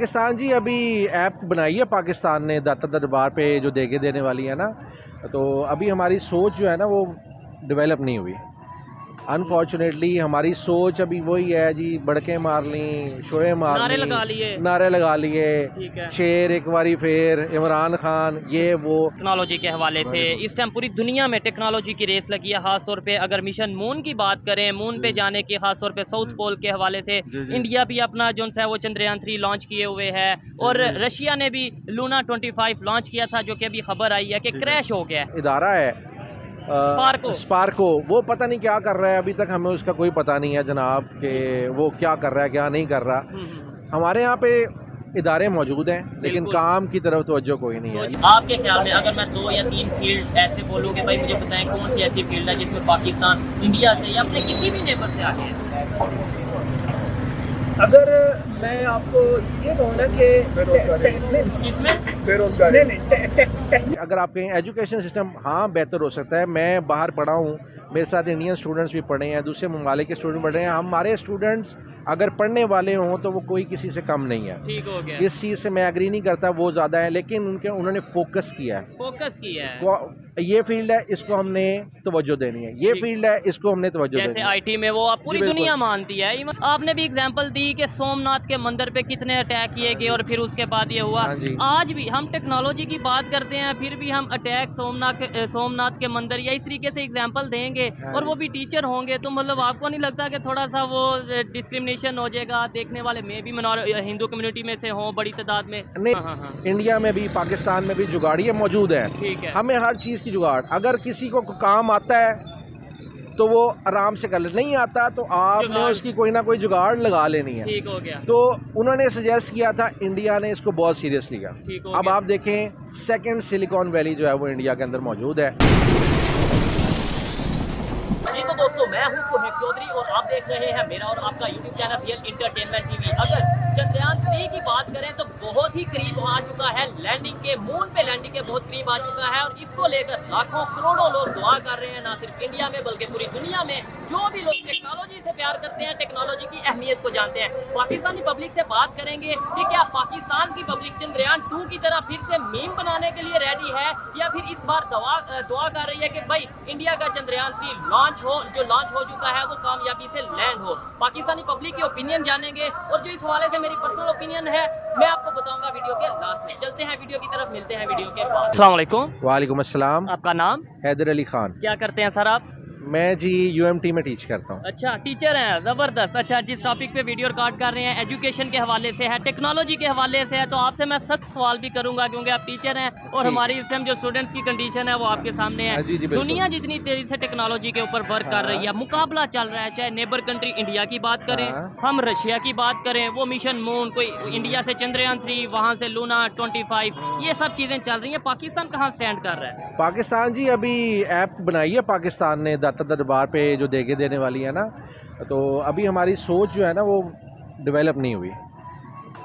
पाकिस्तान जी अभी ऐप बनाई है पाकिस्तान ने दाता दरबार पे जो देगे देने वाली है ना, तो अभी हमारी सोच जो है ना वो डेवलप नहीं हुई। अनफॉर्चुनेटली हमारी सोच अभी वही है जी, बड़के मार ली, शोए मार नारे ली, लगा लगा लिए, ठीक है। शेर एक बारी फिर इमरान खान ये वो। टेक्नोलॉजी के हवाले से इस टाइम पूरी दुनिया में टेक्नोलॉजी की रेस लगी है। खास तौर पे अगर मिशन मून की बात करें, मून पे जाने की, खास तौर पे साउथ पोल के हवाले से इंडिया भी अपना जो है वो चंद्रयान 3 लॉन्च किए हुए है, और रशिया ने भी लूना 25 लॉन्च किया था, जो कि अभी खबर आई है कि क्रैश हो गया है। इदारा है स्पार्को, वो पता नहीं क्या कर रहा है, अभी तक हमें उसका कोई पता नहीं है जनाब कि वो क्या कर रहा है क्या नहीं कर रहा। हमारे यहाँ पे इदारे मौजूद हैं लेकिन काम की तरफ तवज्जो कोई नहीं है। आपके ख्याल में अगर मैं 2 या 3 फील्ड ऐसे बोलूँ कि भाई मुझे बताएं कौन सी ऐसी फील्ड है जिसमें पाकिस्तान इंडिया से या अपने किसी भी नेबर से आगे है? अगर मैं आपको ये कहूँ ना कि अगर आपके एजुकेशन सिस्टम हाँ बेहतर हो सकता है। मैं बाहर पढ़ा हूँ, मेरे साथ इंडियन स्टूडेंट्स भी पढ़े हैं, दूसरे ममालिक के स्टूडेंट पढ़ रहे हैं। हमारे स्टूडेंट्स अगर पढ़ने वाले हों तो वो कोई किसी से कम नहीं है। ठीक हो गया। इस चीज़ से मैं एग्री नहीं करता, वो ज़्यादा है, लेकिन उन्होंने फोकस किया है। ये फील्ड है, इसको हमने तवज्जो देनी है, ये फील्ड है, इसको हमने तवज्जो देनी है। जैसे आईटी में वो पूरी दुनिया मानती है। आपने भी एग्जांपल दी कि सोमनाथ के मंदिर पे कितने अटैक किए गए और फिर उसके बाद ये हुआ। आज भी हम टेक्नोलॉजी की बात करते हैं, फिर भी हम अटैक सोमनाथ के मंदिर या इस तरीके से एग्जांपल देंगे, और वो भी टीचर होंगे, तो मतलब आपको नहीं लगता कि थोड़ा सा वो डिस्क्रिमिनेशन हो जाएगा? देखने वाले में भी हिंदू कम्युनिटी में से हों बड़ी तादाद में। नहीं, इंडिया में भी पाकिस्तान में भी जुगाड़ियाँ मौजूद है। ठीक है, हमें हर चीज़ की जुगाड़, अगर किसी को काम आता है तो वो आराम से कर ले, नहीं आता तो आपने उसकी कोई ना कोई जुगाड़ लगा लेनी है। ठीक हो गया। तो उन्होंने सजेस्ट किया था, इंडिया ने इसको बहुत सीरियस लिया। अब आप देखें, सेकंड सिलिकॉन वैली जो है वो इंडिया के अंदर मौजूद है। तो दोस्तों, मैं हूं सुहेब चौधरी और आप देख रहे हैं मेरा और आपका YouTube channel real entertainment TV. अगर चंद्रयान 3 की बात करें तो बहुत ही करीब आ चुका है लैंडिंग के, मून पे लैंडिंग के बहुत करीब आ चुका है, और इसको लेकर लाखों करोड़ों लोग दुआ कर रहे हैं, ना सिर्फ इंडिया में बल्कि पूरी दुनिया में। जो भी लोग टेक्नोलॉजी से प्यार करते हैं, टेक्नोलॉजी की अहमियत को जानते हैं, पाकिस्तानी पब्लिक से बात करेंगे कि क्या पाकिस्तान की पब्लिक चंद्रयान 2 की तरह फिर से मीम बनाने के लिए रेडी है, या फिर इस बार दुआ कर रही है कि भाई इंडिया का चंद्रयान 3 लॉन्च हो चुका है वो कामयाबी से लैंड हो। पाकिस्तानी पब्लिक के ओपिनियन जानेंगे, और जो इस हवाले से मेरी पर्सनल ओपिनियन है मैं आपको बताऊंगा वीडियो के लास्ट में। चलते हैं वीडियो की तरफ, मिलते हैं वीडियो के बाद। अस्सलाम वालेकुम। वालेकुम अस्सलाम। आपका नाम? हैदर अली खान। क्या करते हैं सर आप? मैं जी यूएमटी में टीच करता हूँ। अच्छा, टीचर हैं, ज़बरदस्त। अच्छा, जिस टॉपिक पे वीडियो रिकॉर्ड कर रहे हैं एजुकेशन के हवाले से है, टेक्नोलॉजी के हवाले से है, तो आपसे मैं सख्त सवाल भी करूंगा क्योंकि आप टीचर हैं और हमारी इस टाइम जो स्टूडेंट्स की कंडीशन है वो आपके सामने है। दुनिया जितनी तेजी से टेक्नोलॉजी के ऊपर वर्क कर रही है, मुकाबला चल रहा है, चाहे नेबर कंट्री इंडिया की बात करें, हम रशिया की बात करें, वो मिशन मून, कोई इंडिया से चंद्रयान 3, वहाँ से लूना 25, ये सब चीज़ें चल रही है। पाकिस्तान कहाँ स्टैंड कर रहा है? पाकिस्तान जी अभी ऐप बनाई है पाकिस्तान ने दाता दरबार पे जो देगे देने वाली है ना, तो अभी हमारी सोच जो है ना वो डेवलप नहीं हुई।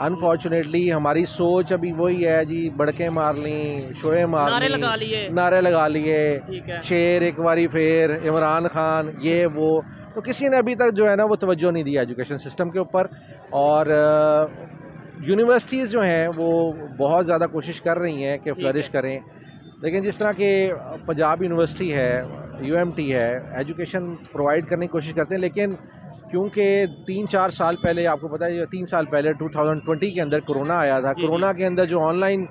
अनफॉर्चुनेटली हमारी सोच अभी वही है जी, बड़के मार ली, शोए मार नारे लगा लिए, शेर एक बारी फिर इमरान खान ये वो। तो किसी ने अभी तक जो है ना वो तवज्जो नहीं दिया एजुकेशन सिस्टम के ऊपर। और यूनिवर्सिटीज़ जो हैं वो बहुत ज़्यादा कोशिश कर रही हैं कि फ्लरिश करें, लेकिन जिस तरह के पंजाब यूनिवर्सिटी है, यूएमटी है, एजुकेशन प्रोवाइड करने की कोशिश करते हैं, लेकिन क्योंकि 3-4 साल पहले, आपको पता है 3 साल पहले 2020 के अंदर कोरोना आया था, कोरोना के अंदर जो ऑनलाइन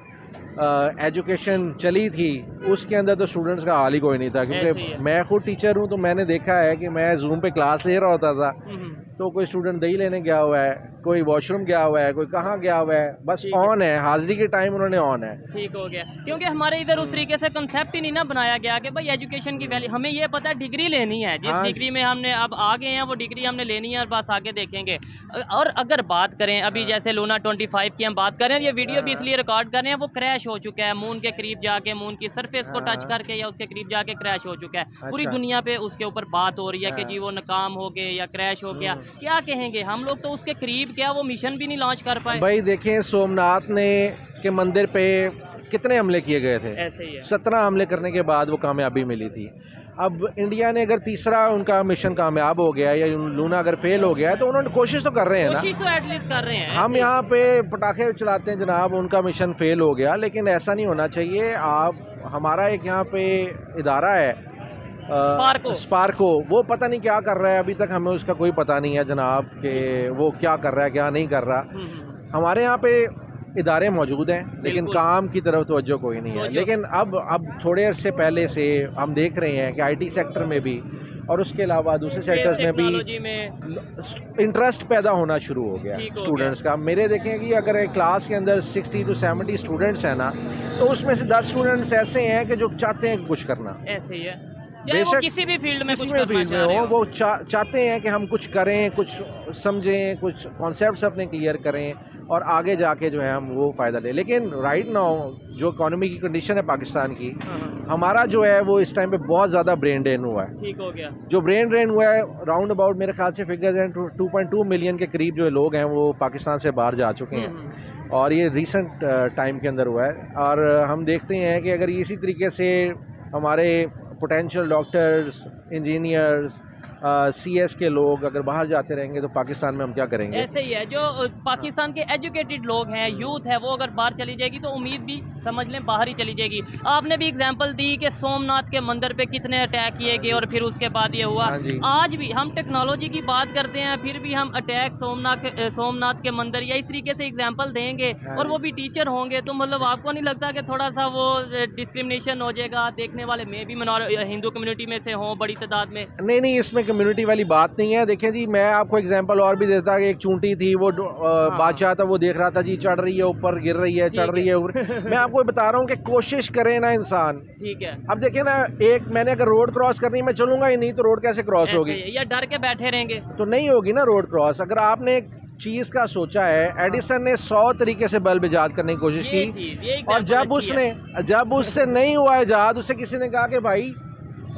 एजुकेशन चली थी उसके अंदर तो स्टूडेंट्स का हाल ही कोई नहीं था। क्योंकि मैं खुद टीचर हूँ तो मैंने देखा है कि मैं जूम पे क्लास ले रहा होता था तो कोई स्टूडेंट दही लेने गया हुआ है, कोई वॉशरूम गया हुआ है, कोई कहाँ गया हुआ है, बस ऑन है, हाजिरी के टाइम उन्होंने ऑन है। ठीक हो गया, क्योंकि हमारे इधर उस तरीके से कंसेप्ट ही नहीं ना बनाया गया कि भाई एजुकेशन की वैल्यू, हमें ये पता है डिग्री लेनी है, जिस डिग्री में हमने अब आ गए हैं वो डिग्री हमने लेनी है और बस आगे देखेंगे। और अगर बात करें अभी जैसे लूना 25 की हम बात करें, ये वीडियो भी इसलिए रिकॉर्ड कर रहे हैं, वो क्रैश हो चुका है, मून के करीब जाके, मून की सरफेस को टच करके या उसके करीब जाके क्रैश हो चुका है। पूरी दुनिया पे उसके ऊपर बात हो रही है कि जी वो नाकाम हो गए या क्रैश हो गया। क्या कहेंगे हम लोग, तो उसके करीब क्या वो मिशन भी नहीं लॉन्च कर पाए? भाई देखें, सोमनाथ ने के मंदिर पे कितने हमले किए गए थे, ऐसे ही है। 17 हमले करने के बाद वो कामयाबी मिली थी। अब इंडिया ने अगर तीसरा उनका मिशन कामयाब हो गया या लूना अगर फेल हो गया है तो उन्होंने कोशिश तो कर रहे हैं ना, कोशिश तो एटलीस्ट कर रहे हैं। हम यहाँ पे पटाखे चलाते हैं जनाब, उनका मिशन फेल हो गया, लेकिन ऐसा नहीं होना चाहिए। आप हमारा एक यहाँ पे इदारा है स्पार्को, वो पता नहीं क्या कर रहा है, अभी तक हमें उसका कोई पता नहीं है जनाब कि वो क्या कर रहा है क्या नहीं कर रहा। हमारे यहाँ पे इदारे मौजूद हैं लेकिन काम की तरफ तवज्जो कोई नहीं है। लेकिन अब थोड़े अरसे पहले से हम देख रहे हैं कि आईटी सेक्टर में भी और उसके अलावा दूसरे सेक्टर्स में भी इंटरेस्ट पैदा होना शुरू हो गया स्टूडेंट्स का। मेरे देखें कि अगर एक क्लास के अंदर 60 to 70 स्टूडेंट्स हैं ना, तो उसमें से 10 स्टूडेंट्स ऐसे हैं कि जो चाहते हैं कुछ करना। ऐसे ही है, बेशक किसी भी फील्ड में हो, वो चाहते हैं कि हम कुछ करें, कुछ समझें, कुछ कॉन्सेप्ट्स अपने क्लियर करें और आगे जाके जो है हम वो फ़ायदा लें। लेकिन राइट नाउ जो इकोनॉमी की कंडीशन है पाकिस्तान की, हमारा जो है वो इस टाइम पे बहुत ज़्यादा ब्रेन ड्रेन हुआ है। ठीक हो गया। जो ब्रेन ड्रेन हुआ है राउंड अबाउट मेरे ख्याल से फिगर्स हैं 2.2 मिलियन के करीब जो लोग हैं वो पाकिस्तान से बाहर जा चुके हैं और ये रिसेंट टाइम के अंदर हुआ है। और हम देखते हैं कि अगर इसी तरीके से हमारे पोटेंशियल डॉक्टर्स, इंजीनियर्स, CS के लोग अगर बाहर जाते रहेंगे तो पाकिस्तान में हम क्या करेंगे। ऐसे ही है, जो पाकिस्तान के एजुकेटेड लोग हैं, यूथ है, वो अगर बाहर चली जाएगी तो उम्मीद भी समझ लें बाहर ही चली जाएगी। आपने भी एग्जांपल दी कि सोमनाथ के मंदिर पे कितने अटैक किए गए और फिर उसके बाद ये हुआ। आज भी हम टेक्नोलॉजी की बात करते हैं, फिर भी हम अटैक सोमनाथ के मंदिर या इस तरीके से एग्जाम्पल देंगे और वो भी टीचर होंगे, तो मतलब आपको नहीं लगता कि थोड़ा सा वो डिस्क्रिमिनेशन हो जाएगा? देखने वाले में भी हिंदू कम्युनिटी में से हों बड़ी तादाद में। नहीं, इसमें कम्युनिटी वाली बात नहीं है। देखिए जी, मैं आपको एग्जांपल और भी देता कि एक चूंटी थी, वो बादशाह था, वो देख रहा था जी चढ़ रही है ऊपर, गिर रही है, चढ़ रही है ऊपर। मैं आपको बता रहा हूँ कि कोशिश करे ना इंसान। ठीक है। अब देखिए ना, मैंने अगर रोड क्रॉस करनी, मैं चलूंगा ही नहीं तो रोड कैसे क्रॉस होगी? या डर के बैठे रहेंगे तो नहीं होगी ना रोड क्रॉस। अगर आपने एक चीज का सोचा है, एडिसन ने 100 तरीके से बल्ब इजाद करने की कोशिश की और जब उससे नहीं हुआ इजाद, उससे किसी ने कहा कि भाई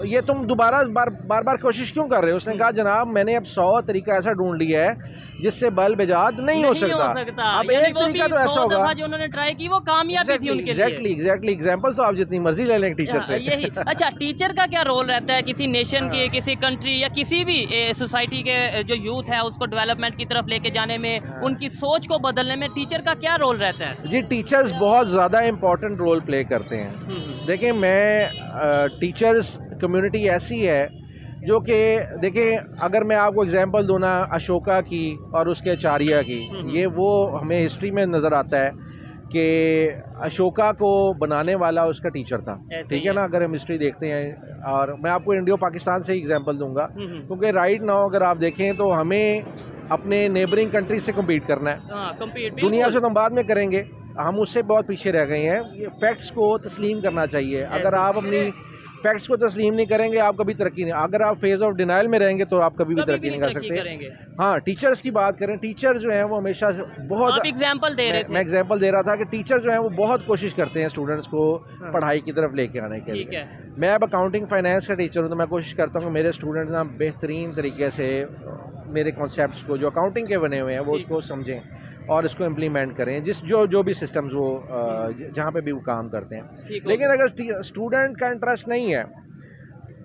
ये तुम दोबारा बार बार कोशिश क्यों कर रहे हो? उसने कहा जनाब मैंने अब 100 तरीका ऐसा ढूंढ लिया है जिससे बल्ब इजाद नहीं हो सकता। अब एक तरीका तो ऐसा होगा जो उन्होंने ट्राई की वो कामयाबी थी उनके लिए। एग्जैक्टली एग्जांपल तो आप जितनी मर्जी ले लें टीचर से। यही अच्छा, टीचर का क्या रोल रहता है किसी नेशन के, किसी कंट्री या किसी भी सोसाइटी के जो यूथ है उसको डेवलपमेंट की तरफ लेके जाने में, उनकी सोच को बदलने में टीचर का क्या रोल रहता है? जी, टीचर्स बहुत ज़्यादा इम्पोर्टेंट रोल प्ले करते हैं। देखिए, मैं टीचर्स कम्युनिटी ऐसी है जो कि देखें, अगर मैं आपको एग्जांपल दूँ ना अशोका की और उसके आचार्य की, ये वो हमें हिस्ट्री में नज़र आता है कि अशोका को बनाने वाला उसका टीचर था। ठीक है ना, अगर हम हिस्ट्री देखते हैं। और मैं आपको इंडिया पाकिस्तान से एग्जांपल दूंगा क्योंकि राइट नाउ अगर आप देखें तो हमें अपने नेबरिंग कंट्री से कम्पीट करना है। दुनिया से तो हम बाद में करेंगे, हम उससे बहुत पीछे रह गए हैं। ये फैक्ट्स को तस्लीम करना चाहिए। अगर आप अपनी फैक्ट्स को तस्लीम नहीं करेंगे आप कभी तरक्की नहीं। अगर आप फेज ऑफ डिनाइल में रहेंगे तो आप कभी भी तरक्की नहीं कर सकते। हाँ, टीचर्स की बात करें, टीचर जो है वो हमेशा से बहुत एग्जांपल दे रहे थे। मैं एग्जांपल दे रहा था कि टीचर जो है वो बहुत कोशिश करते हैं स्टूडेंट्स को पढ़ाई की तरफ लेके आने के लिए। मैं अब अकाउंटिंग फाइनेंस का टीचर हूँ तो मैं कोशिश करता हूँ कि मेरे स्टूडेंट ना बेहतरीन तरीके से मेरे कॉन्सेप्ट्स को जो अकाउंटिंग के बने हुए हैं वो उसको समझें और इसको इम्प्लीमेंट करें, जो भी सिस्टम्स वो जहाँ पे भी वो काम करते हैं। लेकिन अगर स्टूडेंट का इंटरेस्ट नहीं है,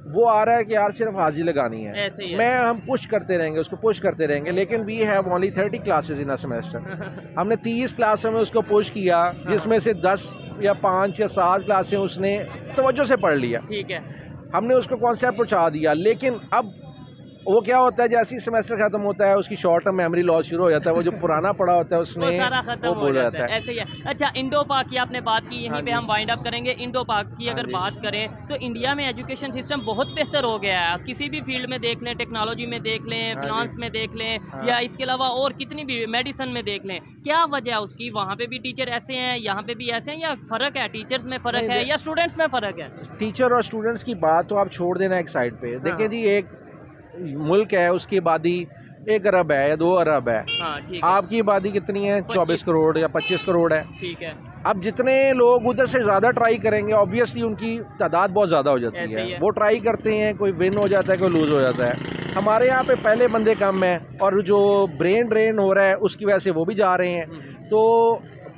वो आ रहा है कि यार सिर्फ हाजिरी लगानी है, हम पुश करते रहेंगे, उसको पुश करते रहेंगे। लेकिन we have only 30 classes in a semester. हमने 30 क्लासों में उसको पुश किया, जिसमें से 10 या 5 या 7 क्लासें उसने तवज्जो से पढ़ लिया। ठीक है, हमने उसको कॉन्सेप्ट पहुँचा दिया। लेकिन अब वो क्या होता है, जैसे ही सेमेस्टर खत्म होता है उसकी शॉर्ट टर्म मेमोरी लॉस शुरू हो जाता है। वो जो पुराना पढ़ा होता है उसने वो भूल जाता है। ऐसे ही है। अच्छा, इंडो पाक की आपने बात की, यहीं पे हम वाइंड अप करेंगे। इंडो पाक की अगर बात करें तो इंडिया में एजुकेशन सिस्टम बहुत बेहतर हो गया है। किसी भी फील्ड में देख लें, टेक्नोलॉजी में देख लें, फिनांस में देख लें या इसके अलावा और कितनी भी मेडिसिन में देख लें। क्या वजह है उसकी? वहाँ पे भी टीचर ऐसे हैं, यहाँ पे भी ऐसे हैं, या फ़र्क है? टीचर्स में फ़र्क है या स्टूडेंट्स में फ़र्क है? टीचर और स्टूडेंट्स की बात तो आप छोड़ देना एक साइड पे। देखिए जी, एक मुल्क है, उसकी आबादी 1 अरब है या 2 अरब है। आपकी आबादी कितनी है? 24 करोड़ या 25 करोड़ है। ठीक है। अब जितने लोग उधर से ज़्यादा ट्राई करेंगे ऑब्वियसली उनकी तादाद बहुत ज़्यादा हो जाती है। वो ट्राई करते हैं, कोई विन हो जाता है, कोई लूज़ हो जाता है। हमारे यहाँ पे पहले बंदे कम हैं और जो ब्रेन ड्रेन हो रहा है उसकी वजह से वो भी जा रहे हैं। तो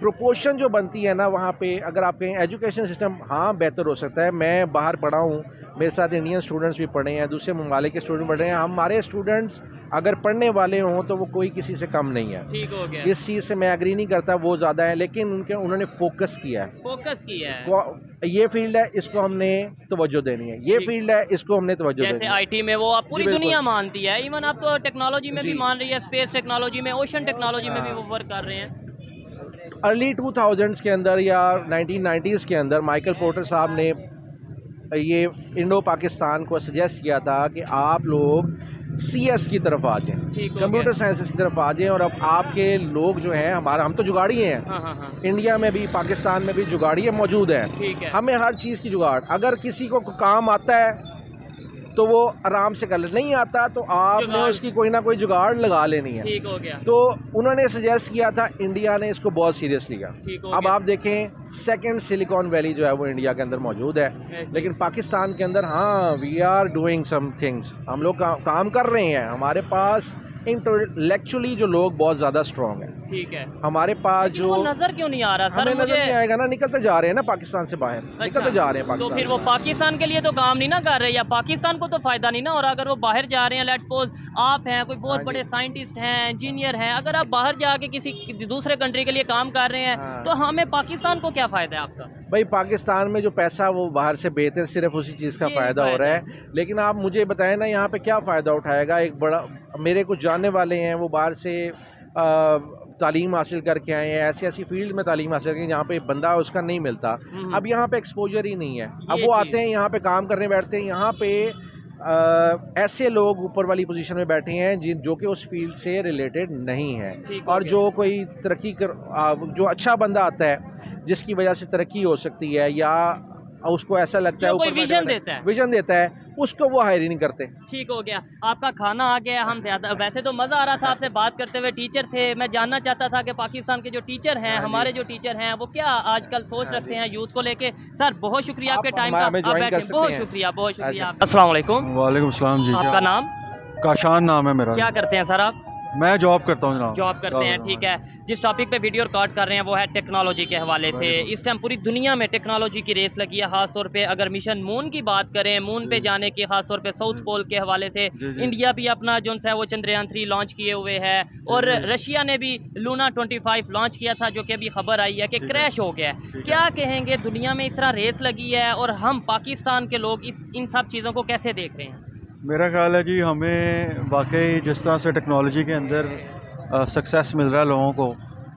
प्रोपोर्शन जो बनती है ना वहाँ पे, अगर आप कहें एजुकेशन सिस्टम हाँ बेहतर हो सकता है। मैं बाहर पढ़ा हूँ, मेरे साथ इंडियन स्टूडेंट्स भी पढ़े हैं, दूसरे ममालिक के स्टूडेंट पढ़ रहे हैं। हमारे स्टूडेंट्स अगर पढ़ने वाले हों तो वो कोई किसी से कम नहीं है। ठीक हो गया। इस चीज़ से मैं एग्री नहीं करता, वो ज़्यादा है, लेकिन उन्होंने फोकस किया है। फोकस किया है। ये फील्ड है, इसको हमने तवज्जो देनी है, ये फील्ड है, इसको हमने तवज्जो देनी है। जैसे आईटी में वो आप पूरी जी, दुनिया मानती है, इवन आप तो टेक्नोलॉजी में भी जी। मान रही है, स्पेस टेक्नोलॉजी में, ओशन टेक्नोलॉजी में भी हाँ। वो वर्क कर रहे हैं। अर्ली 2000s के अंदर या 1990s के अंदर माइकल पोर्टर साहब ने ये इंडो पाकिस्तान को सजेस्ट किया था कि आप लोग CS की तरफ आ जाएं, ठीक हो कंप्यूटर गया। साइंसेस की तरफ आ जाएं। और अब आपके लोग जो हैं, हम तो जुगाड़ी हैं, हाँ हाँ हाँ। इंडिया में भी पाकिस्तान में भी जुगाड़ियाँ मौजूद हैं। ठीक है। हमें हर चीज़ की जुगाड़, अगर किसी को काम आता है तो वो आराम से कर ले, नहीं आता तो आपने जुगाड़। उसकी कोई ना कोई जुगाड़ लगा लेनी है। ठीक हो गया। तो उन्होंने सजेस्ट किया था, इंडिया ने इसको बहुत सीरियस लिया। ठीक हो अब गया। आप देखें, सेकंड सिलिकॉन वैली जो है वो इंडिया के अंदर मौजूद है, लेकिन पाकिस्तान के अंदर हाँ we are doing some things, हम लोग काम कर रहे हैं। हमारे पास इंटेलेक्चुअली जो लोग बहुत ज़्यादा स्ट्रॉन्ग हैं, ठीक है। हमारे पास जो वो नजर क्यों नहीं आ रहा सर? हमें नजर मुझे नहीं आएगा ना, निकलते जा रहे हैं ना पाकिस्तान से बाहर, निकलते जा रहे हैं तो पाकिस्तान। फिर वो पाकिस्तान के लिए तो काम नहीं ना कर रहे, या पाकिस्तान को तो फायदा नहीं ना। और अगर वो बाहर जा रहे हैं, लेट्स सपोज आप हैं, कोई बहुत हाँ बड़े जी। साइंटिस्ट हैं, इंजीनियर हैं, अगर आप बाहर जाके किसी दूसरे कंट्री के लिए काम कर रहे हैं, हाँ। तो हमें पाकिस्तान को क्या फायदा है आपका? भाई पाकिस्तान में जो पैसा वो बाहर से बेचते हैं, सिर्फ उसी चीज़ का ये फ़ायदा हो रहा है। लेकिन आप मुझे बताएं ना, यहाँ पे क्या फ़ायदा उठाएगा एक बड़ा, मेरे कुछ जानने वाले हैं, वो बाहर से तालीम हासिल करके आए हैं, ऐसी ऐसी फील्ड में तालीम हासिल करके जहाँ पे बंदा उसका नहीं मिलता। अब यहाँ पे एक्सपोजर ही नहीं है। अब ये वो चीज़। आते हैं यहाँ पे काम करने बैठते हैं, यहाँ पे ऐसे लोग ऊपर वाली पोजीशन में बैठे हैं जो कि उस फील्ड से रिलेटेड नहीं है। ठीक हो और गया। जो कोई तरक्की जो अच्छा बंदा आता है जिसकी वजह से तरक्की हो सकती है, या उसको ऐसा लगता है जो कोई ऊपर विजन देता है। विजन देता है, उसको वो हायर ही नहीं करते। ठीक हो गया। आपका खाना आ गया, हम ज्यादा वैसे तो मज़ा आ रहा था आपसे बात करते हुए। टीचर थे, मैं जानना चाहता था कि पाकिस्तान के जो टीचर हैं, हाँ जी। हमारे जो टीचर हैं, वो क्या आजकल सोच हाँ रखते जी। हैं यूथ को लेके। सर बहुत शुक्रिया आप आपके टाइम का, हमें आप join कर बैठे, सकते बहुत हैं। शुक्रिया, बहुत शुक्रिया। अच्छा। अस्सलाम वालेकुम। वालेकुम सलाम जी। आपका नाम? काशान नाम है मेरा। क्या करते हैं सर आप? मैं जॉब करता हूँ जनाब। जॉब करते हैं, ठीक है। जिस टॉपिक पे वीडियो रिकॉर्ड कर रहे हैं वो है टेक्नोलॉजी के हवाले से। इस टाइम पूरी दुनिया में टेक्नोलॉजी की रेस लगी है, खास तौर पे अगर मिशन मून की बात करें, मून पे जाने की, खास तौर पे साउथ पोल के हवाले से जी। इंडिया भी अपना जो है वो चंद्रयान 3 लॉन्च किए हुए है, और रशिया ने भी लूना 25 लॉन्च किया था, जो कि अभी खबर आई है कि क्रैश हो गया है। क्या कहेंगे, दुनिया में इस तरह रेस लगी है और हम पाकिस्तान के लोग इन सब चीज़ों को कैसे देख रहे हैं? मेरा ख्याल है कि हमें वाकई जिस तरह से टेक्नोलॉजी के अंदर सक्सेस मिल रहा है लोगों को,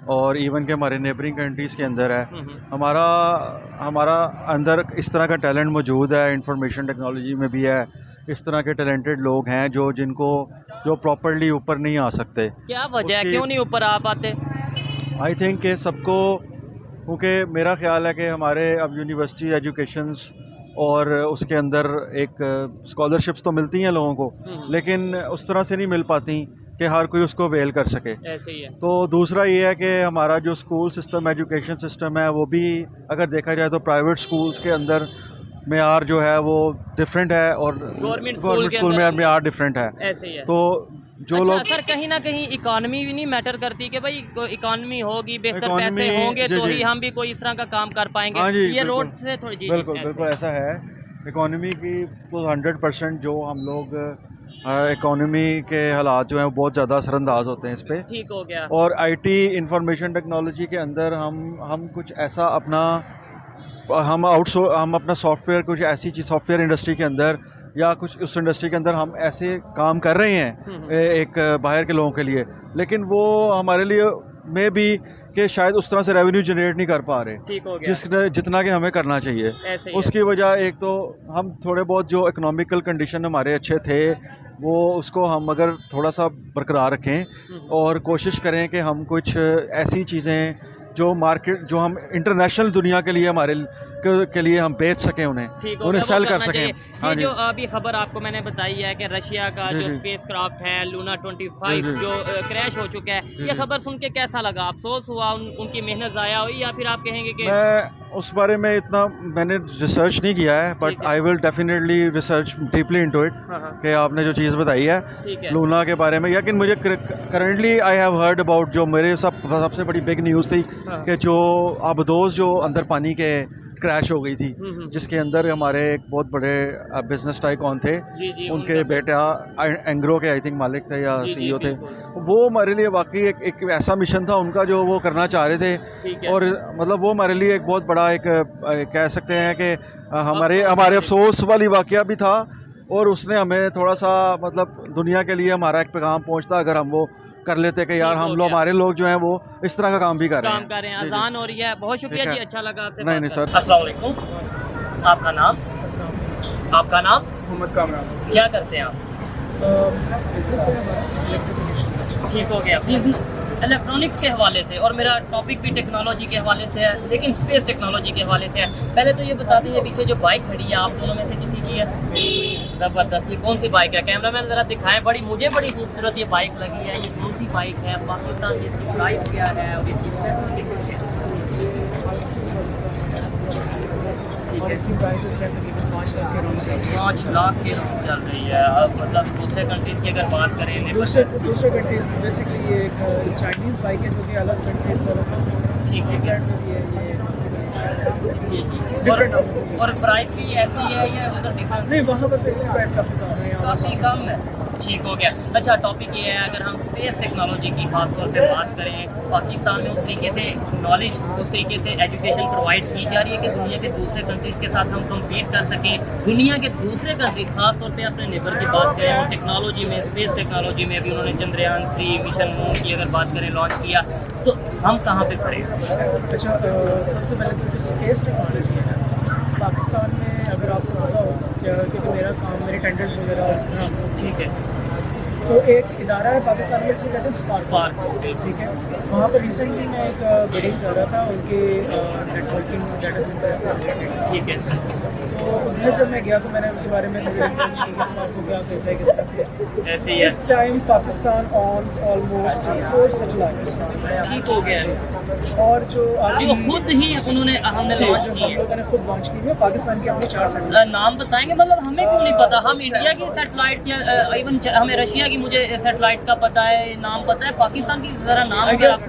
और इवन के हमारे नेबरिंग कंट्रीज़ के अंदर है, हमारा अंदर इस तरह का टैलेंट मौजूद है। इंफॉर्मेशन टेक्नोलॉजी में भी है, इस तरह के टैलेंटेड लोग हैं जो प्रॉपरली ऊपर नहीं आ सकते। क्या वजह है, उसकी- क्यों नहीं ऊपर आ पाते? आई थिंक कि सबको, क्योंकि मेरा ख्याल है कि हमारे अब यूनिवर्सिटी एजुकेशंस और उसके अंदर एक स्कॉलरशिप्स तो मिलती हैं लोगों को, लेकिन उस तरह से नहीं मिल पाती कि हर कोई उसको वेल कर सके। ऐसे ही है। तो दूसरा ये है कि हमारा जो स्कूल सिस्टम, एजुकेशन सिस्टम है, वो भी अगर देखा जाए तो प्राइवेट स्कूल्स के अंदर मेयार जो है वो डिफरेंट है, और गवर्नमेंट स्कूल के स्कूल में अंदर मेयार डिफरेंट है। ऐसे ही है। तो जो अच्छा, लोग सर कहीं ना कहीं इकॉनमी भी नहीं मैटर करती कि भाई इकॉनमी होगी, बेहतर Economy, पैसे होंगे जी, तो जी। ही हम भी कोई इस तरह का काम कर पाएंगे। हाँ जी, ये बिल्कुल। रोड से थोड़ी जी बिल्कुल ऐसे। बिल्कुल ऐसा है। इकॉनमी की तो 100% जो हम लोग इकॉनमी के हालात जो हैं वो बहुत ज़्यादा असरअंदाज होते हैं इस पर। ठीक हो गया। और आईटी इंफॉर्मेशन टेक्नोलॉजी के अंदर हम कुछ ऐसा हम अपना सॉफ्टवेयर, कुछ ऐसी चीज़ सॉफ्टवेयर इंडस्ट्री के अंदर या कुछ उस इंडस्ट्री के अंदर हम ऐसे काम कर रहे हैं एक बाहर के लोगों के लिए, लेकिन वो हमारे लिए में भी कि शायद उस तरह से रेवेन्यू जनरेट नहीं कर पा रहे ठीक हो गया। जितना कि हमें करना चाहिए। ऐसे ही है। उसकी वजह एक तो हम थोड़े बहुत जो इकोनॉमिकल कंडीशन हमारे अच्छे थे वो उसको हम अगर थोड़ा सा बरकरार रखें और कोशिश करें कि हम कुछ ऐसी चीज़ें जो मार्केट, जो हम इंटरनेशनल दुनिया के लिए के लिए हम बेच सकें, ठीक हो उन्हें गया, सेल वो कर करना सकें। चाहिए। हाँ ये जी। जो अभी खबर आपको मैंने बताई है कि रशिया का जी, जो जी। स्पेस क्राफ्ट है लूना 25 जी, जी। जो क्रैश हो चुका है, जी, ये जी। खबर सुन के कैसा लगा? अफसोस हुआ, उनकी मेहनत ज़ाया हुई, या फिर आप कहेंगे कि मैं उस बारे में इतना मैंने रिसर्च नहीं किया है, ठीक बट है। I will definitely research deeply into it हाँ, हाँ, कि आपने जो चीज़ बताई है ठीक है। लूना के बारे में। लेकिन मुझे currently I have heard about, जो मेरे सबसे बड़ी बिग न्यूज़ थी हाँ। कि जो आबदोज़ जो अंदर पानी के क्रैश हो गई थी, जिसके अंदर हमारे एक बहुत बड़े बिजनेस टाइकॉन थे, जी उनके बेटा एंग्रो के आई थिंक मालिक थे या CEO थे। वो हमारे लिए वाकई एक ऐसा मिशन था उनका जो वो करना चाह रहे थे, और मतलब वो हमारे लिए एक बहुत बड़ा एक कह सकते हैं कि हमारे अफसोस वाली वाक़या भी था, और उसने हमें थोड़ा सा मतलब दुनिया के लिए हमारा एक पैगाम पहुंचता अगर हम वो कर लेते कि यार हम लोग हमारे लोग जो हैं वो इस तरह का काम भी कर रहे हैं। अजान हो रही है। बहुत शुक्रिया जी, अच्छा लगा आपसे। नहीं सर। अस्सलाम वालेकुम, आपका नाम? आपका नाम? मोहम्मद कामरान। क्या करते हैं आप? बिजनेस है हमारा। ठीक हो गया। बिजनेस इलेक्ट्रॉनिक्स के हवाले से, और मेरा टॉपिक भी टेक्नोलॉजी के हवाले से है, लेकिन स्पेस टेक्नोलॉजी के हवाले से है। पहले तो ये बता दीजिए, पीछे जो बाइक खड़ी है आप दोनों में से किसी की है? ज़बरदस्त। ये कौन सी बाइक है? कैमरामैन ज़रा दिखाएं। मुझे बड़ी खूबसूरत ये बाइक लगी है। ये कौन सी बाइक है? पाकिस्तान में इसकी प्राइस क्या है और इसकी स्पेसिफिकेशन क्या है? और इसकी प्राइस इस टाइम तकरीबन 5 लाख के राउंड है। 5 लाख के राउंड चल रही है। अब मतलब दूसरे कंट्रीज़ की अगर बात करें, दूसरे कंट्रीज बेसिकली ये एक चाइनीज़ बाइक है जो कि अलग कंट्रीज में ठीक है। इंग्लैंड में भी है ये और, और प्राइस भी ऐसी है या उधर डिफरेंस? नहीं, वहाँ पर तो इसकी प्राइस काफ़ी कम है, यहाँ काफ़ी कम है। ठीक हो गया। अच्छा, टॉपिक ये है, अगर हम स्पेस टेक्नोलॉजी की खास तौर पे बात करें, पाकिस्तान में उस तरीके से नॉलेज, उस तरीके से एजुकेशन प्रोवाइड की जा रही है कि दुनिया के दूसरे कंट्रीज़ के साथ हम कम्पीट कर सकें। दुनिया के दूसरे कंट्रीज खास तौर पे अपने नेबर की बात करें, और टेक्नोलॉजी में, स्पेस टेक्नोलॉजी में, अभी उन्होंने चंद्रयान 3 मिशन मून की अगर बात करें लॉन्च किया, तो हम कहाँ पे खड़े हैं? अच्छा, सबसे पहले तो जो स्पेस टेक्नोलॉजी है पाकिस्तान में, अगर आपको पता हो, क्योंकि मेरा काम, मेरे टेंडर्स वगैरह इस तरह, ठीक है, तो एक इदारा है पाकिस्तान में, इसको कहते हैं स्पार्क। ठीक है, वहाँ पर रिसेंटली मैं एक बिडिंग कर रहा था उनके नेटवर्किंग डाटा सेंटर से रिलेटेड। ठीक है। तो उधर जब मैं गया तो मैंने उनके बारे में थोड़ी रिसर्च की कि स्पार्क को क्या कहता है, किस तरह से। ऐसे ही है। इस टाइम पाकिस्तान ऑन्स ऑलमोस्ट 4 सैटेलाइट्स। ठीक हो गया। और जो जो खुद ही हमने लॉन्च जो की हम है, लोगों ने खुद लॉन्च की है पाकिस्तान के अपने 4 सैटेलाइट। नाम बताएंगे? मतलब हमें क्यों नहीं पता? हम इंडिया की सैटेलाइट्स या इवन हमें रशिया की मुझे सैटेलाइट्स का पता है, नाम पता है। पाकिस्तान की ज़रा नाम आई अगर गेस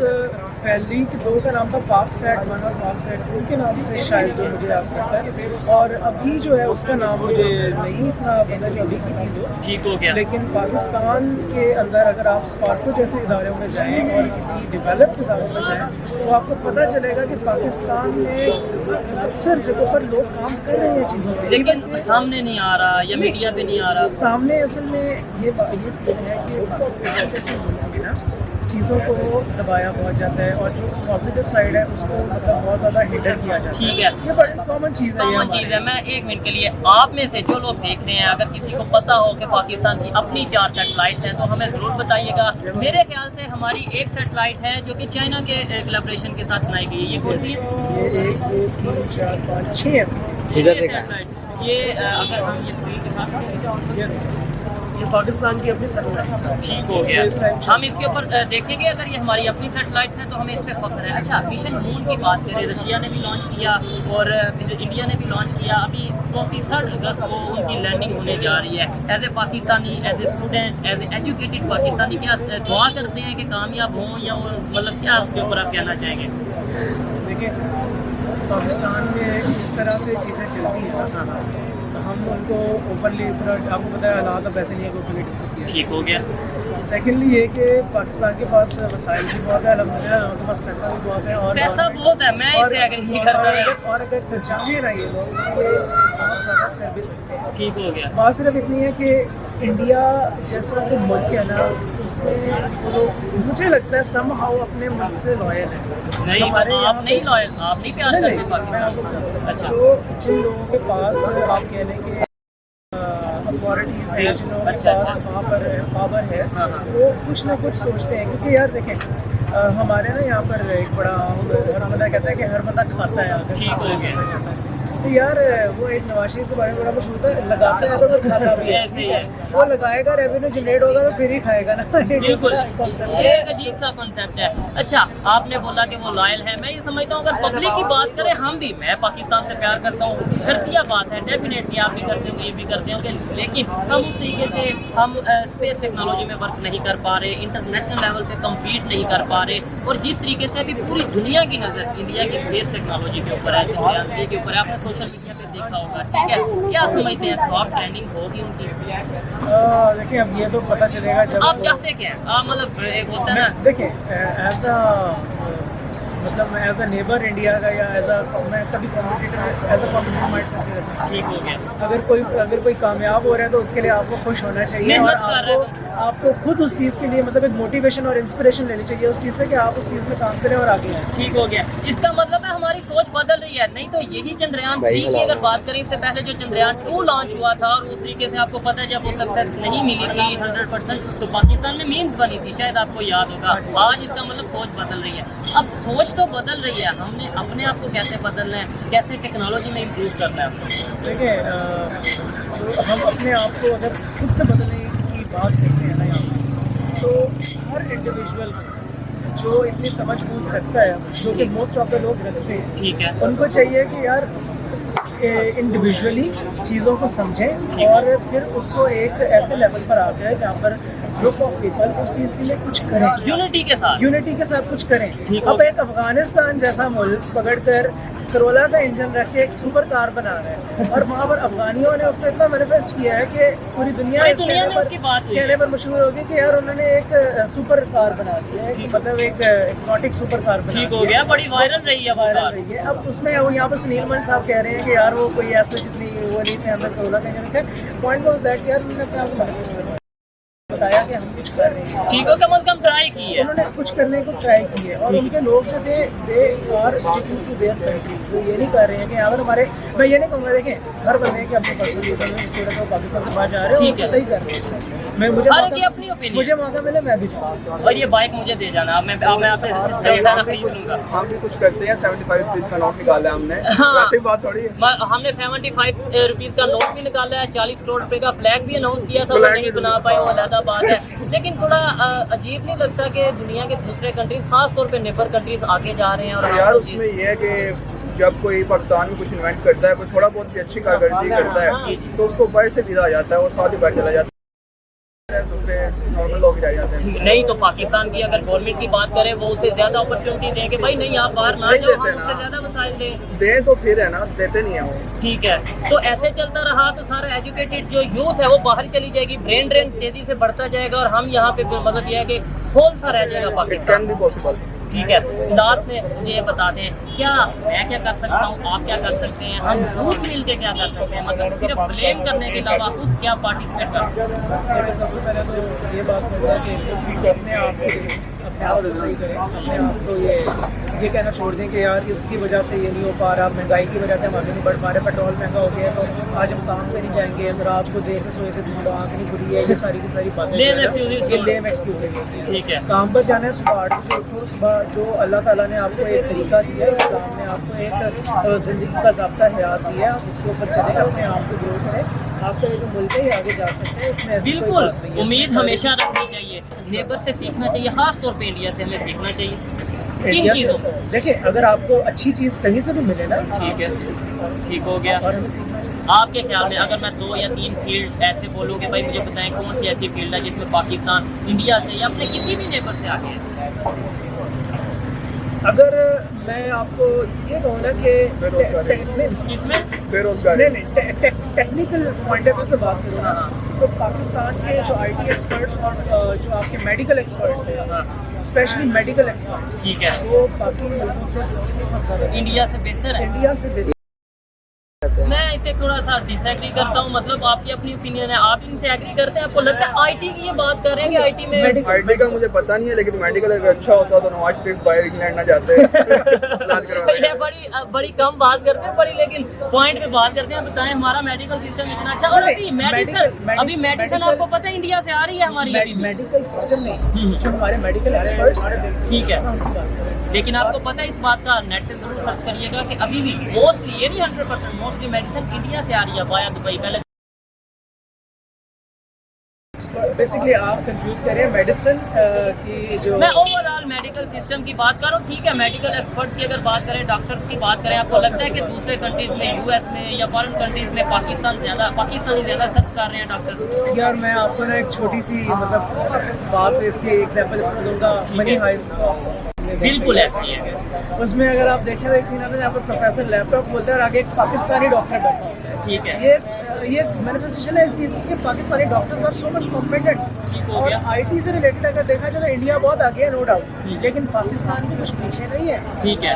पहली के 2 का नाम था पाकसैट 1 और पाकसैट 2 के नाम से शायद, जो मुझे याद करता है। और अभी जो है उसका नाम मुझे नहीं इतना पता कि अभी की थी जो। ठीक हो गया। लेकिन पाकिस्तान के अंदर अगर आप स्पार्को जैसे इदारों में जाएं और किसी डेवलप्ड इदारों में जाएं, तो आपको पता चलेगा कि पाकिस्तान में अक्सर जगहों पर लोग काम कर रहे हैं चीज़ों पर, लेकिन सामने नहीं आ रहा या मीडिया पे नहीं आ रहा। सामने असल में ये सीन है कि पाकिस्तान जैसे मुल्क में ना चीज़ों को दबाया बहुत जाता है, और जो पॉजिटिव साइड है उसको मतलब बहुत ज़्यादा हिंडर किया जाता है। ठीक है, ये बड़ी कॉमन चीज़ है। कॉमन चीज़ है। मैं 1 मिनट के लिए, आप में से जो लोग देख रहे हैं, अगर किसी को पता हो कि पाकिस्तान की अपनी 4 सैटेलाइट्स हैं, तो हमें ज़रूर बताइएगा। मेरे ख्याल से हमारी एक सैटेलाइट है जो कि चाइना के कोलैबोरेशन के साथ बनाई गई है। ये कौन सी है? ये 1 2 3 4 5 6 है। ये अगर हम ये स्क्रीन के साथ, ये पाकिस्तान की अपनी सैटेलाइट्स है। ठीक हो गया। हम इसके ऊपर देखेंगे, अगर ये हमारी अपनी सैटेलाइट्स हैं तो हमें इस पर फख्र है। अच्छा, मिशन मून की बात करें, रशिया ने भी लॉन्च किया और फिर इंडिया ने भी लॉन्च किया। अभी 23 अगस्त को उनकी लैंडिंग होने जा रही है। As a Pakistani, as a student, as an educated Pakistani, क्या दुआ करते हैं कि कामयाब हों, या मतलब क्या उसके ऊपर आप कहना चाहेंगे? देखिए, पाकिस्तान में इस तरह से चीज़ें चलती हैं ना, हम उनको ओपनली इस तरह, आपको पता है हालात अब ऐसे नहीं है कि ओपनली डिस्कस किया। ठीक हो गया। सेकेंडली ये कि पाकिस्तान के पास वसाइल भी बहुत है, अल्हम्दुलिल्लाह उनके पास पैसा भी बहुत है, और पैसा बहुत है, मैं इससे एग्री नहीं करता। और अगर चाहे ना ये लोग तो ये बहुत ज़्यादा कर भी सकते हैं। ठीक हो गया। बात सिर्फ इतनी है कि इंडिया जैसा जो मुल्क है ना, उसमें वो लोग मुझे लगता है समहाउ अपने मुल्क से लॉयल है। नहीं, हमारे आप यहाँ नहीं लॉयल, आप नहीं प्यार नहीं, करते नहीं, मैं पाकिस्तान। आपको बताऊँ, अच्छा। जो जिन लोगों के पास आप कह लें कि अथॉरिटीज़ हैं, जिन लोगों के पास वहाँ पर पावर है, वो कुछ ना कुछ सोचते हैं। क्योंकि यार देखें, हमारे ना यहाँ पर एक बड़ा हर बंदा कहता है कि हर बंदा खाता है आकर। ठीक हो गया। तो यार वो एक नवाज शरीफ के बारे में बड़ा मशहूर था, लगाता है तो फिर खाता भी है। ऐसे ही है। वो लगाएगा, रेवेन्यू जनरेट होगा तो फिर ही खाएगा ना। बिल्कुल, concept ये है। एक अजीब सा कॉन्सेप्ट है। अच्छा, आपने बोला कि वो लॉयल है, मैं ये समझता हूँ अगर पब्लिक की बात करें, हम भी, मैं पाकिस्तान से प्यार करता हूँ, करतिया बात है, डेफिनेटली आप भी करते होंगे, ये भी करते होंगे, लेकिन हम उस तरीके से हम स्पेस टेक्नोलॉजी में वर्क नहीं कर पा रहे, इंटरनेशनल लेवल पे कम्पीट नहीं कर पा रहे, और जिस तरीके से अभी पूरी दुनिया की नज़र इंडिया की स्पेस टेक्नोलॉजी के ऊपर है, चंद्रयान के ऊपर है, आपने सोशल मीडिया पे देखा होगा, ठीक है, क्या समझते हैं सॉफ्ट लैंडिंग होगी उनकी? देखिए अब ये तो पता चलेगा जब आप चाहते क्या हैं? आप मतलब एक होता है ना, देखिए एज अ मतलब एज अ नेबर इंडिया का या एज अ मैं कभी competitor as a competitor mindset नहीं रखता। ठीक हो गया, अगर कोई कामयाब हो रहा है तो उसके लिए आपको खुश होना चाहिए, और मेहनत कर रहा है आपको खुद उस चीज़ के लिए मतलब एक मोटिवेशन और इंस्पिरेशन लेनी चाहिए उस चीज़ से कि आप उस चीज़ में काम करें और आगे आएं। ठीक हो गया। इसका मतलब है हमारी सोच बदल रही है, नहीं तो यही चंद्रयान 3 की अगर बात करें, इससे पहले जो चंद्रयान 2 लॉन्च हुआ था, और उस तरीके से आपको पता है जब वो सक्सेस नहीं मिली थी 100%, तो पाकिस्तान में मीम्स बनी थी, शायद आपको याद होगा। आज इसका मतलब सोच बदल रही है। अब सोच तो बदल रही है, हमने अपने आप को कैसे बदलना है, कैसे टेक्नोलॉजी में इम्प्रूव करना है? देखिए तो हम अपने आप को अगर खुद से बदलने की बात करते हैं ना यहाँ पे, तो हर इंडिविजुअल जो इतनी समझ बूझ रखता है, जो कि मोस्ट ऑफ द लोग रखते हैं, ठीक है, उनको चाहिए कि यार इंडिविजुअली चीज़ों को समझें और फिर उसको एक ऐसे लेवल पर आकर जहाँ पर ग्रुप ऑफ पीपल उस चीज़ के लिए कुछ करें, यूनिटी के साथ कुछ करें। ठीक अब एक अफगानिस्तान जैसा मुल्क पकड़कर करोला का इंजन रख के एक सुपर कार बना रहा है, और वहाँ पर अफगानियों ने उसको इतना मैनिफेस्ट किया है कि पूरी दुनिया पूरी दुनिया में उसकी बात हुई है। कहने पर मशहूर होगी कि यार उन्होंने एक सुपर कार बना दी है, मतलब एक एक्सोटिक सुपर कार बना ठीक दी हो है। गया, बड़ी वायरल रही है वो वायरल बात। रही है। अब उसमें वो यहाँ पर सुनील मंच साहब कह रहे हैं कि यार वो कोई ऐसा जितनी वो नहीं थे अंदर करोला का इंजन रखा। पॉइंट वाज दैट यार उन्होंने अपने आप को manifest बताया कि हम कुछ कर रहे हैं, ठीक हो, कम से कम ट्राई की है। उन्होंने कुछ करने को ट्राई की है, और उनके लोग जो थे they are sticking to their country. वो ये नहीं कर रहे हैं कि अगर हमारे, मैं ये नहीं कहूँगा, देखें हर बंदे के अपने पर्सनल रीजन है, इसकी वजह से वो पाकिस्तान से बाहर जा रहे हैं, ठीक वो है। सही कर रहे हैं। मैं हर की अपनी opinion। मुझे मौका मिले मैं भी जाऊँ। और ये बाइक मुझे दे जाना, अब मैं आपसे खरीद लूंगा। हम भी कुछ करते हैं, 75 रुपीज़ का नोट निकाला है हमने, हाँ। वैसे ही बात थोड़ी है। हमने 75 रुपीज़ का नोट भी निकाला है, 40 करोड़ रुपए का फ्लैग भी अनाउंस किया था, वो फ्लैग नहीं भी बना पाए, वो अलग बात है। लेकिन थोड़ा अजीब नहीं लगता कि दुनिया के दूसरे कंट्रीज, खास तौर पे नेबर कंट्रीज आगे जा रहे हैं? और यार उसमें ये है कि जब कोई पाकिस्तान में कुछ इन्वेंट करता है, कोई थोड़ा बहुत भी अच्छी कारकर्दगी करता है, तो उसको बाहर से विदा आ जाता है, वो साथ ही बाहर चला जाता है, दूसरे नॉर्मल लोग रह जाते हैं। नहीं तो पाकिस्तान की अगर गवर्नमेंट की बात करें, वो उसे ज्यादा अपॉर्चुनिटी दें कि भाई नहीं आप बाहर ना नहीं जाओ, हम देते उससे ना। ज्यादा वसाइल दें। दें तो फिर है ना, देते नहीं है वो। ठीक है, तो ऐसे चलता रहा तो सारा एजुकेटेड जो यूथ है वो बाहर चली जाएगी, ब्रेन ड्रेन तेजी से बढ़ता जाएगा, और हम यहाँ पे मतलब ये है कि खोल सा रह जाएगा it Pakistan. Can be possible. ठीक है, लास्ट में मुझे ये बता दें, क्या मैं क्या कर सकता हूँ, आप क्या कर सकते हैं, हम यूथ मिल के क्या कर सकते हैं, मतलब सिर्फ ब्लेम करने के अलावा खुद क्या पार्टिसिपेट कर सकते हैं? देखिए सबसे पहले तो ये बात होगा कि अपने आप को सही करें, अपने आप को ये कहना छोड़ दें कि यार इसकी वजह से ये नहीं हो पा रहा, महंगाई की वजह से हम आगे नहीं बढ़ पा रहे, पेट्रोल महंगा हो गया है तो आज हम काम पे नहीं जाएंगे, हम रात को देर से सोए थे दूसरी आँख नहीं खुली है, ये सारी की सारी बातें Lame excuses। ये लेम एक्सक्यूजेज होती हैं। ठीक है, काम पर जाना है, सुबह 8 बजे उठो, सुबह जो अल्लाह ताला ने आपको एक तरीका दिया है, इस्लाम ने आपको एक ज़िंदगी का ज़ाब्ता हयात दिया है, आप उसके ऊपर चले, अपने आप को ग्रो करें, आपका ये जो मुल्क है ये आगे जा सकते हैं, इसमें ऐसी कोई बिल्कुल बात नहीं है। उम्मीद इसमें हमेशा रखनी चाहिए, नेबर से सीखना चाहिए, खास तौर पे इंडिया से हमें सीखना चाहिए किन इंडिया चीज़ों? से देखिए अगर आपको अच्छी चीज़ कहीं से भी मिले ना, ठीक है, ठीक हो गया। और हमें सीखना चाहिए। आपके ख्याल में अगर मैं 2 या 3 फील्ड ऐसे बोलूँ कि भाई मुझे बताएं कौन सी ऐसी फील्ड है जिसमें पाकिस्तान इंडिया से या अपने किसी भी नेबर से आगे है? अगर मैं आपको ये कहूँ ना कि इसमें बेरोजगारी। टेक्निकल पॉइंट ऑफ व्यू से बात करूँ ना, तो पाकिस्तान के जो IT एक्सपर्ट्स और जो आपके मेडिकल एक्सपर्ट्स हैं, स्पेशली मेडिकल एक्सपर्ट्स, ठीक है, वो बाकी मुल्कों से बहुत ज़्यादा इंडिया से बेहतर है। इंडिया से बेहतर। मैं इसे थोड़ा सा डिसएग्री करता हूँ, मतलब आपकी अपनी ओपिनियन है, आप इनसे एग्री करते हैं? आपको लगता है IT की ये बात कर रहे हैं कि IT में आईटी का मुझे पता नहीं है, लेकिन मेडिकल अगर अच्छा होता तो नवाज शरीफ बाहर इंग्लैंड ना जाते। इलाज करवाने। ये बड़ी कम बात करते हैं, बड़ी लेकिन पॉइंट पे बात करते हैं। बताएं हमारा मेडिकल सिस्टम इतना अच्छा, और अभी मेडिसिन आपको पता है इंडिया से आ रही है हमारी मेडिकल सिस्टम में जो हमारे मेडिकल एक्सपर्ट्स हैं, ठीक है, लेकिन आपको पता है इस बात का, नेट से जरूर सर्च करिएगा कि अभी भी मोस्टली, ये नहीं 100%, मोस्टली मेडिसिन इंडिया से आ रही है वाया दुबई पहले। बेसिकली आप कंफ्यूज कर रहे हैं मेडिसिन की जो मैं ओवरऑल मेडिकल सिस्टम की बात कर रहा हूँ, ठीक है। मेडिकल एक्सपर्ट्स की अगर बात करें, डॉक्टर्स की बात करें, आपको लगता है कि दूसरे कंट्रीज में, यूएस में या फॉरेन कंट्रीज में पाकिस्तानी ज़्यादा सर्च कर रहे हैं डॉक्टर्स? यार मैं आपको ना एक छोटी सी मतलब बात इसकी एग्जांपल इसमें दूंगा। मनी हाइस्ट बिल्कुल ऐसी है। उसमें अगर आप देखें तो एक सीन आता है जहाँ पर प्रोफेसर लैपटॉप बोलते हैं और आगे एक पाकिस्तानी डॉक्टर बैठा होता है। ठीक है। ये मैनिफेस्टेशन है इस चीज़ की कि Pakistani doctors are so much competent. ठीक हो और गया। आईटी से रिलेटेड अगर देखा जाए तो इंडिया बहुत आगे है, नो डाउट, लेकिन पाकिस्तान भी कुछ पीछे नहीं है। ठीक है।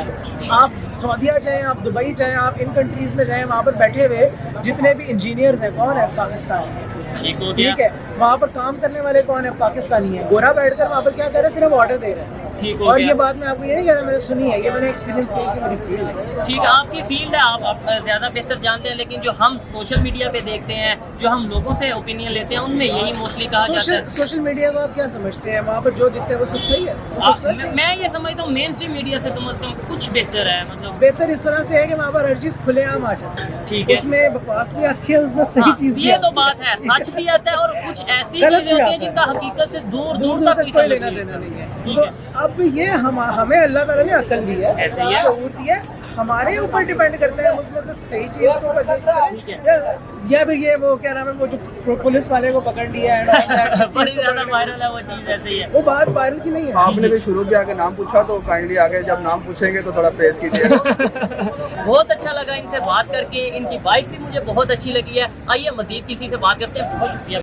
आप सऊदीया जाएं, आप दुबई जाएं, आप इन कंट्रीज में जाएं, वहाँ पर बैठे हुए जितने भी इंजीनियर्स हैं कौन है? पाकिस्तान के। ठीक हो गया। ठीक है, वहाँ पर काम करने वाले कौन है? पाकिस्तानी है। गोरा बैठकर वहाँ पर क्या कर रहे हैं? सिर्फ ऑर्डर दे रहे हैं। ठीक हो और गया। ये बात मैं आपको ये नहीं कह रहा, मैंने सुनी है, ये मैंने एक्सपीरियंस किया कि मेरी फील्ड है। ठीक है, आपकी फील्ड है, आप ज़्यादा बेहतर जानते हैं, लेकिन जो हम सोशल मीडिया पे देखते हैं, जो हम लोगों से ओपिनियन लेते हैं, उनमें यही मोस्टली कहा जाता है। सोशल मीडिया को आप क्या समझते हैं? वहाँ पर जो दिखता है वो सब सही है? वो सब सच है? मैं ये समझता हूँ मेन स्ट्रीम मीडिया से कम कुछ बेहतर है, मतलब बेहतर इस तरह से है कि वहाँ पर हर चीज़ खुलेआम आ जाती है। ठीक है। उसमें बकवास भी आती है, उसमें सही हाँ, चीज़ भी ये आती तो बात है, सच भी आता है और कुछ ऐसी गलत चीजें भी होती है आता है। जिनका हकीकत से दूर दूर तक तक कोई लेना देना नहीं है। तो अब ये हमें अल्लाह ताला ने अकल दी है, ऐसे ही है। शऊर दी है, हमारे ऊपर डिपेंड करता है हम उसमें से सही चीज़ को पकड़ें या फिर ये वो क्या नाम है वो जो पुलिस वाले को पकड़ लिया है बड़ी ज्यादा वायरल है वो चीज, ऐसे ही है। वो बात वायरल की नहीं है। आपने भी शुरू किया आगे नाम पूछा, तो काइंडली आगे जब नाम पूछेंगे तो थोड़ा प्रेस कीजिएगा। बहुत अच्छा लगा इनसे बात करके, इनकी बाइक भी मुझे बहुत अच्छी लगी है। आइए मजीद किसी से बात करते हैं। बहुत शुक्रिया।